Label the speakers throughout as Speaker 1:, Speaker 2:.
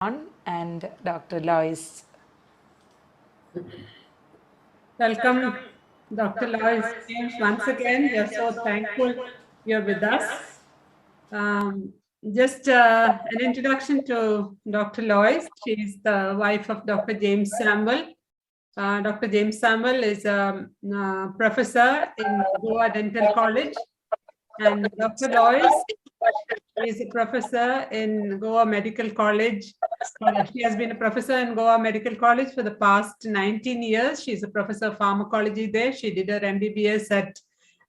Speaker 1: And Dr. Lois.
Speaker 2: Welcome, Dr. Lois James, once again. We are so thankful you're with us. Just an introduction to Dr. Lois. She's the wife of Dr. James Samuel. Dr. James Samuel is a professor in Goa Dental College. And Dr. Lois is a professor in Goa Medical College. She has been a professor in Goa Medical College for the past 19 years. She's a professor of pharmacology there. She did her MBBS at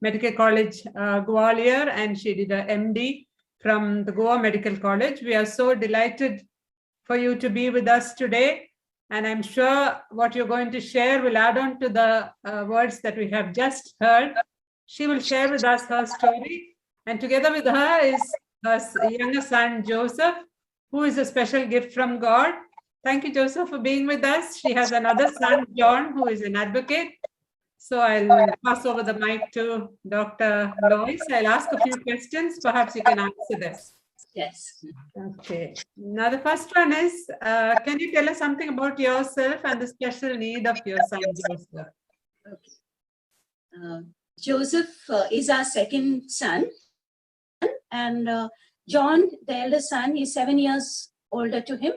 Speaker 2: Medical College Gwalior, and she did her MD from the Goa Medical College. We are so delighted for you to be with us today. And I'm sure what you're going to share will add on to the words that we have just heard. She will share with us her story. And together with her is her younger son, Joseph, who is a special gift from God. Thank you, Joseph, for being with us. She has another son, John, who is an advocate. So I'll pass over the mic to Dr. Lois. I'll ask a few questions. Perhaps you can answer this.
Speaker 3: Yes.
Speaker 2: Okay. Now, the first one is, can you tell us something about yourself and the special need of your son, Joseph?
Speaker 3: Okay. Joseph is our second son. And John, the elder son, is 7 years older to him.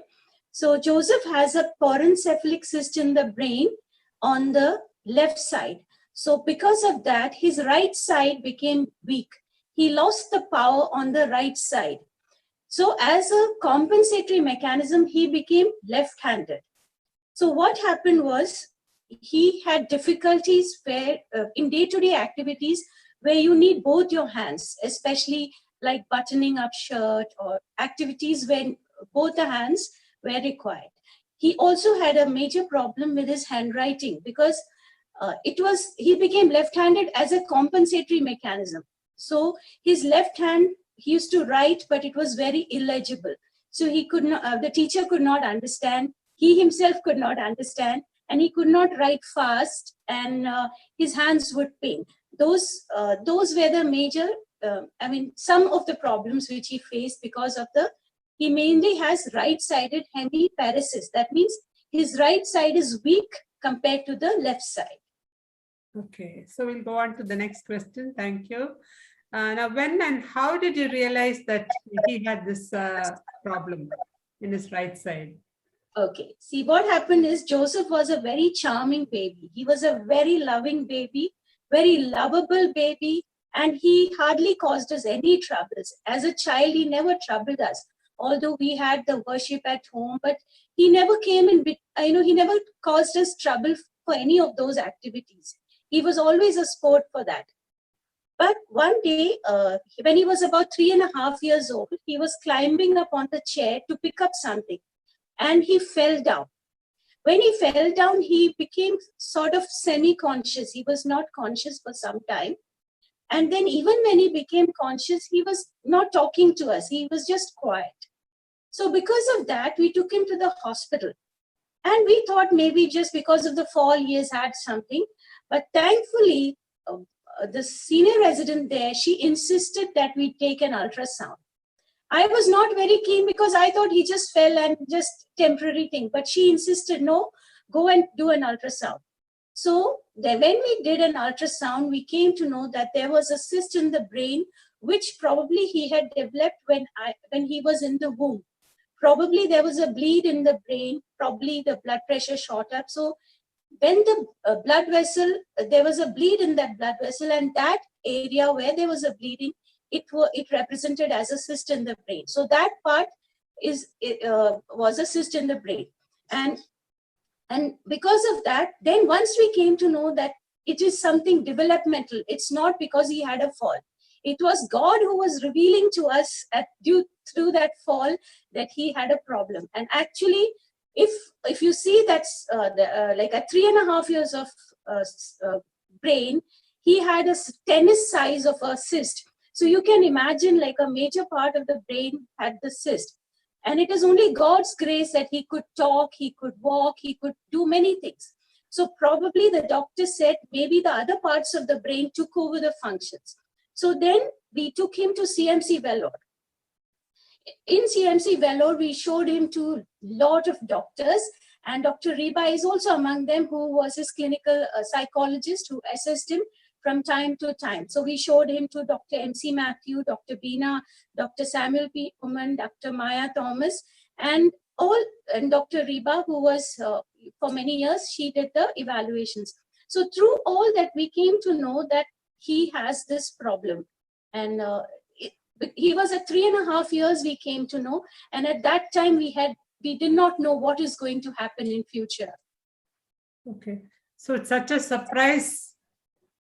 Speaker 3: So Joseph has a porencephalic cyst in the brain on the left side. So because of that, his right side became weak. He lost the power on the right side. So as a compensatory mechanism, he became left-handed. So what happened was he had difficulties where in day-to-day activities where you need both your hands, especially like buttoning up shirt or activities when both the hands were required. He also had a major problem with his handwriting because he became left-handed as a compensatory mechanism. So his left hand, he used to write, but it was very illegible. So he could not, the teacher could not understand, he himself could not understand, and he could not write fast, and his hands would pain. Those were the major, some of the problems which he faced because of he mainly has right-sided hemiparesis. That means his right side is weak compared to the left side.
Speaker 2: Okay, so we'll go on to the next question. Thank you. Now, when and how did you realize that he had this problem in his right side?
Speaker 3: Okay, see what happened is Joseph was a very charming baby. He was a very loving baby, very lovable baby, and he hardly caused us any troubles. As a child, he never troubled us, although we had the worship at home, but he never came in, he never caused us trouble for any of those activities. He was always a sport for that. But one day, when he was about 3.5 years old, he was climbing up on the chair to pick up something, and he fell down. When he fell down, he became sort of semi-conscious. He was not conscious for some time. And then even when he became conscious, he was not talking to us. He was just quiet. So because of that, we took him to the hospital. And we thought maybe just because of the fall, he has had something. But thankfully, the senior resident there, she insisted that we take an ultrasound. I was not very keen because I thought he just fell and just temporary thing. But she insisted, no, go and do an ultrasound. So when we did an ultrasound, we came to know that there was a cyst in the brain, which probably he had developed when he was in the womb. Probably there was a bleed in the brain, probably the blood pressure shot up. So when the blood vessel, there was a bleed in that blood vessel, and that area where there was a bleeding, it represented as a cyst in the brain. So that part was a cyst in the brain. And because of that, then once we came to know that it is something developmental, it's not because he had a fall. It was God who was revealing to us through that fall that he had a problem. And actually, if you see that's like at 3.5 years of brain, he had a tennis size of a cyst. So you can imagine like a major part of the brain had the cyst. And it is only God's grace that he could talk, he could walk, he could do many things. So probably the doctor said maybe the other parts of the brain took over the functions. So then we took him to CMC Vellore. In CMC Vellore, we showed him to lot of doctors, and Dr. Reba is also among them, who was his clinical psychologist who assessed him from time to time. So we showed him to Dr. M.C. Matthew, Dr. Beena, Dr. Samuel P. Uman, Dr. Maya Thomas, and Dr. Reba, who was for many years, she did the evaluations. So through all that, we came to know that he has this problem. And he was at 3.5 years, we came to know. And at that time, we did not know what is going to happen in future.
Speaker 2: Okay. So it's such a surprise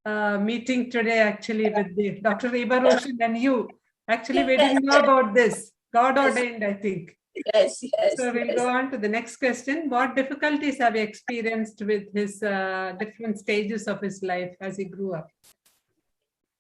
Speaker 2: meeting today, actually, with Dr. Reba Roshan and you. Actually, we didn't know about this. God ordained, I think.
Speaker 3: Yes.
Speaker 2: So we'll go on to the next question. What difficulties have you experienced with his different stages of his life as he grew up?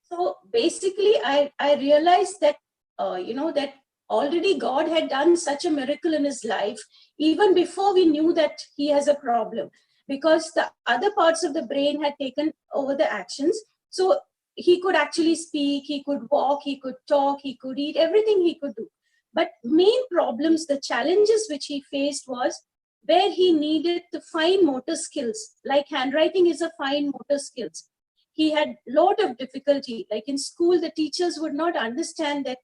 Speaker 3: So basically, I realized that, that already God had done such a miracle in his life, even before we knew that he has a problem, because the other parts of the brain had taken over the actions. So he could actually speak, he could walk, he could talk, he could eat, everything he could do. But main problems, the challenges which he faced was where he needed the fine motor skills, like handwriting is a fine motor skills. He had a lot of difficulty. Like in school, the teachers would not understand that.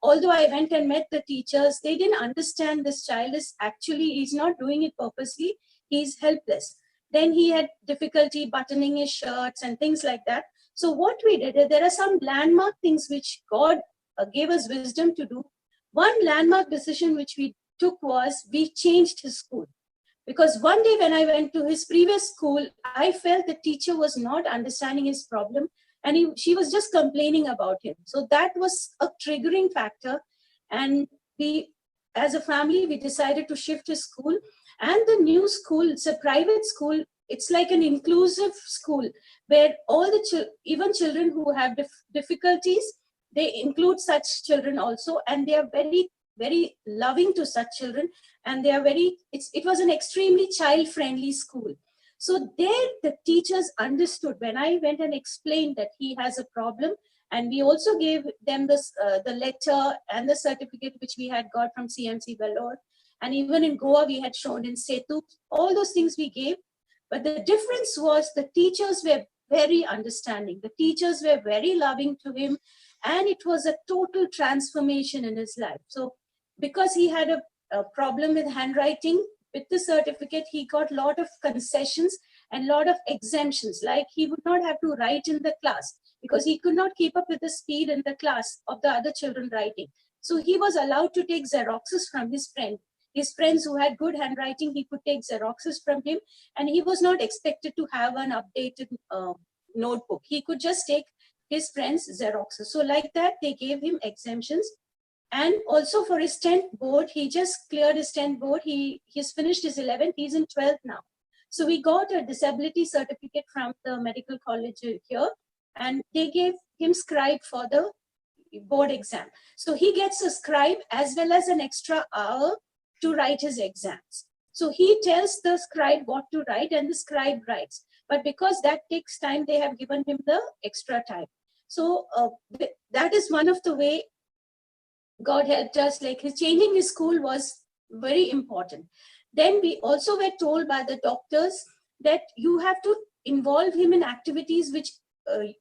Speaker 3: Although I went and met the teachers, they didn't understand this child he's not doing it purposely. He's helpless. Then he had difficulty buttoning his shirts and things like that. So what we did, there are some landmark things which God gave us wisdom to do. One landmark decision which we took was we changed his school. Because one day when I went to his previous school, I felt the teacher was not understanding his problem, and she was just complaining about him. So that was a triggering factor. And we, as a family, we decided to shift his school. And the new school, it's a private school. It's like an inclusive school where all even children who have difficulties, they include such children also. And they are very, very loving to such children. And they are it was an extremely child-friendly school. So there the teachers understood when I went and explained that he has a problem. And we also gave them the letter and the certificate which we had got from CMC Vellore. And even in Goa, we had shown in Setu, all those things we gave. But the difference was the teachers were very understanding. The teachers were very loving to him. And it was a total transformation in his life. So because he had a problem with handwriting, with the certificate, he got a lot of concessions and a lot of exemptions. Like he would not have to write in the class because he could not keep up with the speed in the class of the other children writing. So he was allowed to take Xeroxes from his friend. His friends who had good handwriting, he could take Xeroxes from him, and he was not expected to have an updated notebook. He could just take his friends' Xeroxes. So like that, they gave him exemptions. And also for his 10th board, he just cleared his 10th board. He's finished his 11th. He's in 12th now. So we got a disability certificate from the medical college here, and they gave him scribe for the board exam. So he gets a scribe as well as an extra hour to write his exams. So he tells the scribe what to write and the scribe writes. But because that takes time, they have given him the extra time. So that is one of the way God helped us. Like changing his school was very important. Then we also were told by the doctors that you have to involve him in activities which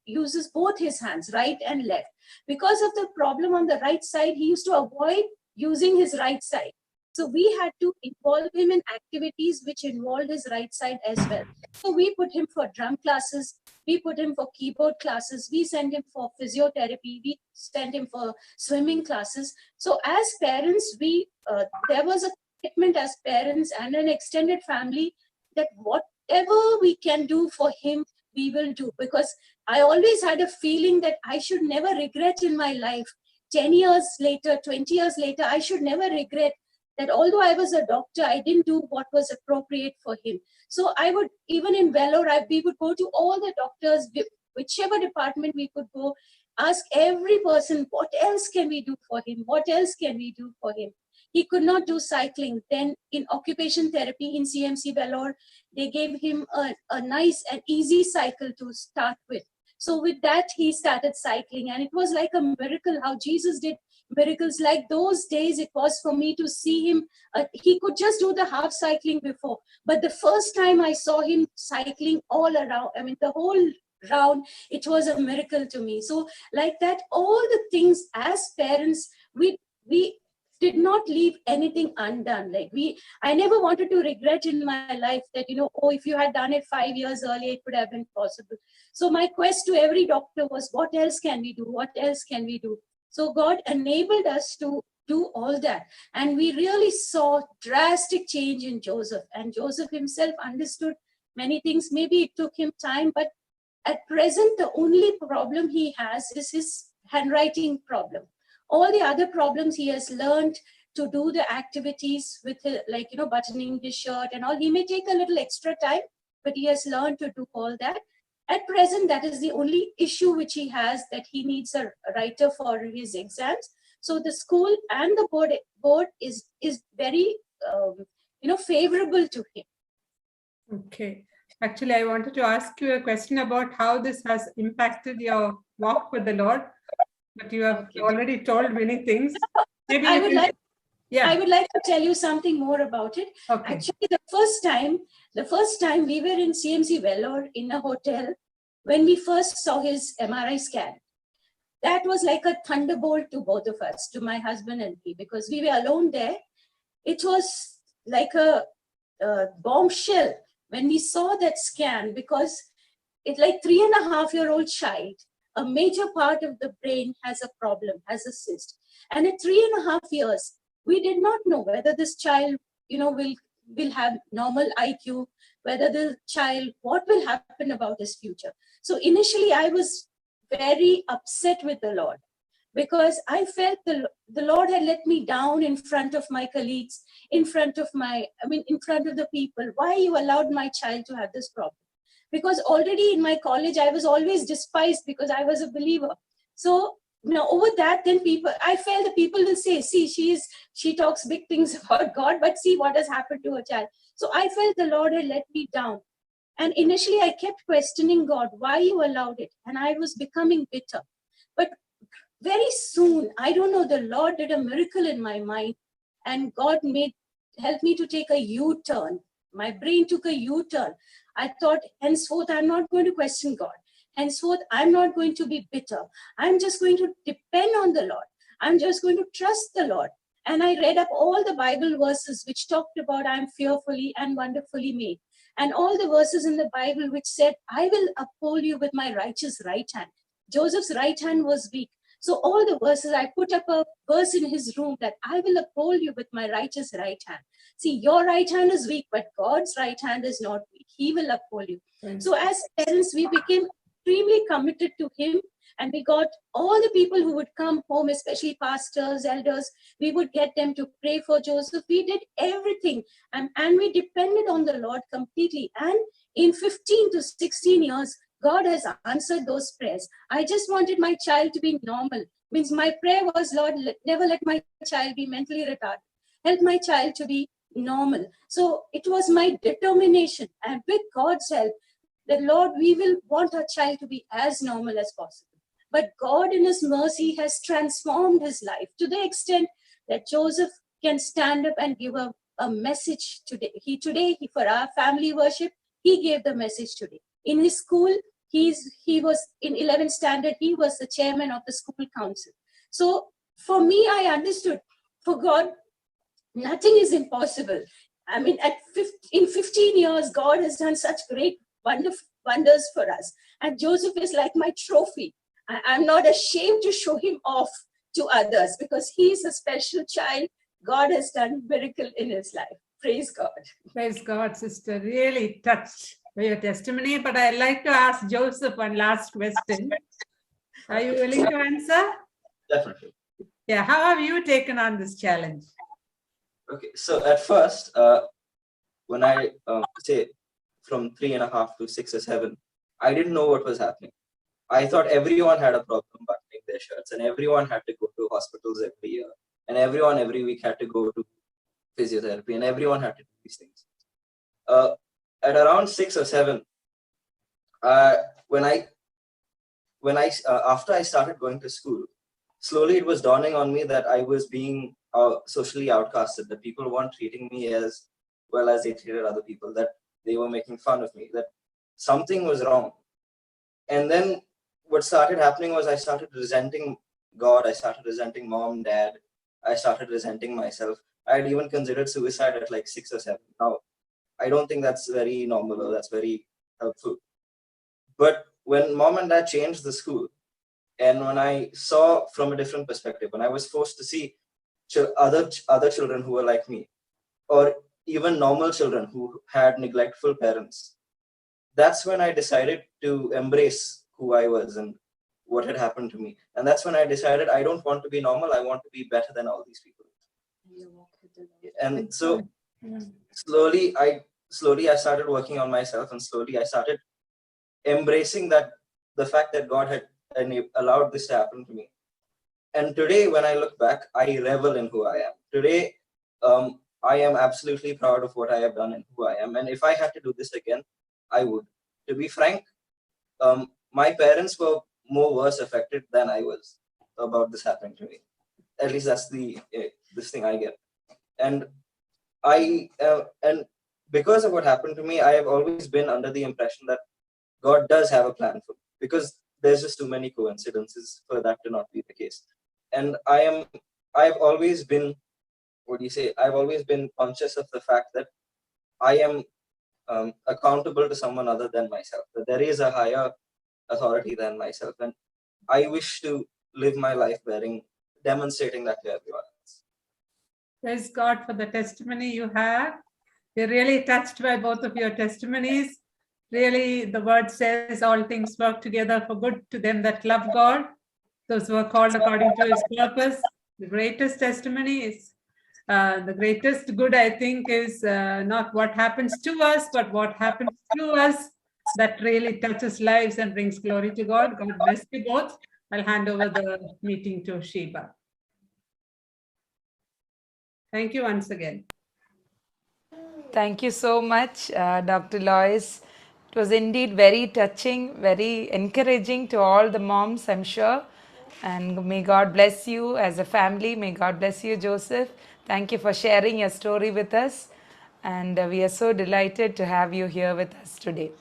Speaker 3: uses both his hands, right and left. Because of the problem on the right side, he used to avoid using his right side. So we had to involve him in activities which involved his right side as well. So we put him for drum classes, we put him for keyboard classes, we sent him for physiotherapy, we sent him for swimming classes. So as parents, there was a commitment as parents and an extended family that whatever we can do for him, we will do. Because I always had a feeling that I should never regret in my life. 10 years later, 20 years later, I should never regret that although I was a doctor, I didn't do what was appropriate for him. So I would, even in Vellore, we would go to all the doctors, whichever department we could go, ask every person, what else can we do for him? What else can we do for him? He could not do cycling. Then in occupation therapy in CMC Vellore, they gave him a nice and easy cycle to start with. So with that, he started cycling, and it was like a miracle how Jesus did miracles. Like those days, it was for me to see him. He could just do the half cycling before, but the first time I saw him cycling all around, I mean, the whole round, it was a miracle to me. So like that, all the things as parents, we did not leave anything undone. Like I never wanted to regret in my life that, oh, if you had done it 5 years earlier, it could have been possible. So my quest to every doctor was, what else can we do? What else can we do? So God enabled us to do all that. And we really saw drastic change in Joseph. And Joseph himself understood many things. Maybe it took him time, but at present, the only problem he has is his handwriting problem. All the other problems he has learned to do the activities with, like, buttoning his shirt and all. He may take a little extra time, but he has learned to do all that. At present, that is the only issue which he has, that he needs a writer for his exams. So the school and the board is very, favorable to him.
Speaker 2: Okay. Actually, I wanted to ask you a question about how this has impacted your walk with the Lord, but you have already told many things. Maybe
Speaker 3: I would like to tell you something more about it.
Speaker 2: Okay.
Speaker 3: Actually, the first time we were in CMC Vellore in a hotel, when we first saw his MRI scan, that was like a thunderbolt to both of us, to my husband and me, because we were alone there. It was like a bombshell when we saw that scan, because it's like 3.5-year-old child, a major part of the brain has a problem, has a cyst. And at 3.5 years, we did not know whether this child, will have normal IQ, whether the child, what will happen about his future. So initially I was very upset with the Lord, because I felt the Lord had let me down in front of my colleagues, in front of the people. Why you allowed my child to have this problem? Because already in my college, I was always despised because I was a believer. So over that, then I felt the people will say, see, she talks big things about God, but see what has happened to her child. So I felt the Lord had let me down. And initially I kept questioning God, why you allowed it? And I was becoming bitter. But very soon, I don't know, the Lord did a miracle in my mind, and God helped me to take a U-turn. My brain took a U-turn. I thought, henceforth, I'm not going to question God. Henceforth, I'm not going to be bitter. I'm just going to depend on the Lord. I'm just going to trust the Lord. And I read up all the Bible verses which talked about I'm fearfully and wonderfully made. And all the verses in the Bible which said, I will uphold you with my righteous right hand. Joseph's right hand was weak. So all the verses, I put up a verse in his room that I will uphold you with my righteous right hand. See, your right hand is weak, but God's right hand is not weak. He will uphold you. Right. So as parents, we became extremely committed to him, and we got all the people who would come home, especially pastors, elders, we would get them to pray for Joseph. We did everything, and we depended on the Lord completely. And in 15 to 16 years, God has answered those prayers. I just wanted my child to be normal. Means my prayer was, Lord, never let my child be mentally retarded. Help my child to be normal. So it was my determination, and with God's help, that Lord, we will want our child to be as normal as possible. But God in his mercy has transformed his life to the extent that Joseph can stand up and give a message today. For our family worship, he gave the message today. In his school, he was in 11th standard, he was the chairman of the school council. So for me, I understood, for God, nothing is impossible. I mean, in 15 years, God has done such great wonders for us. And Joseph is like my trophy. I'm not ashamed to show him off to others, because he's a special child. God has done a miracle in his life. Praise God.
Speaker 2: Praise God, sister. Really touched by your testimony. But I'd like to ask Joseph one last question. Are you willing to answer?
Speaker 4: Definitely.
Speaker 2: Yeah. How have you taken on this challenge?
Speaker 4: Okay. So at first, when I say from 3.5 to 6 or 7, I didn't know what was happening. I thought everyone had a problem buttoning their shirts, and everyone had to go to hospitals every year, and everyone every week had to go to physiotherapy, and everyone had to do these things. At around 6 or 7, after I started going to school, slowly it was dawning on me that I was being socially outcasted, that people weren't treating me as well as they treated other people, that they were making fun of me, that something was wrong. And then what started happening was I started resenting God, I started resenting mom, dad, I started resenting myself. I had even considered suicide at like 6 or 7. Now, I don't think that's very normal or that's very helpful. But when mom and dad changed the school, and when I saw from a different perspective, when I was forced to see other children who were like me, or even normal children who had neglectful parents, that's when I decided to embrace who I was and what had happened to me. And that's when I decided I don't want to be normal, I want to be better than all these people. And so slowly I started working on myself, and slowly I started embracing that the fact that God had allowed this to happen to me. And today, when I look back, I revel in who I am. Today, I am absolutely proud of what I have done and who I am. And if I had to do this again, I would. To be frank, my parents were more worse affected than I was about this happening to me. At least that's this thing I get. And and because of what happened to me, I have always been under the impression that God does have a plan for me, because there's just too many coincidences for that to not be the case. And I've always been, I've always been conscious of the fact that I am accountable to someone other than myself, that there is a higher authority than myself. And I wish to live my life demonstrating that to everyone else.
Speaker 2: Praise God for the testimony you have. We're really touched by both of your testimonies. Really, the word says all things work together for good to them that love God, those who are called according to his purpose. The greatest testimony is, the greatest good, I think, is not what happens to us, but what happens through us that really touches lives and brings glory to God. God bless you both. I'll hand over the meeting to Sheba. Thank you once again.
Speaker 1: Thank you so much, Dr. Lois. It was indeed very touching, very encouraging to all the moms, I'm sure. And may God bless you as a family. May God bless you, Joseph. Thank you for sharing your story with us. And we are so delighted to have you here with us today.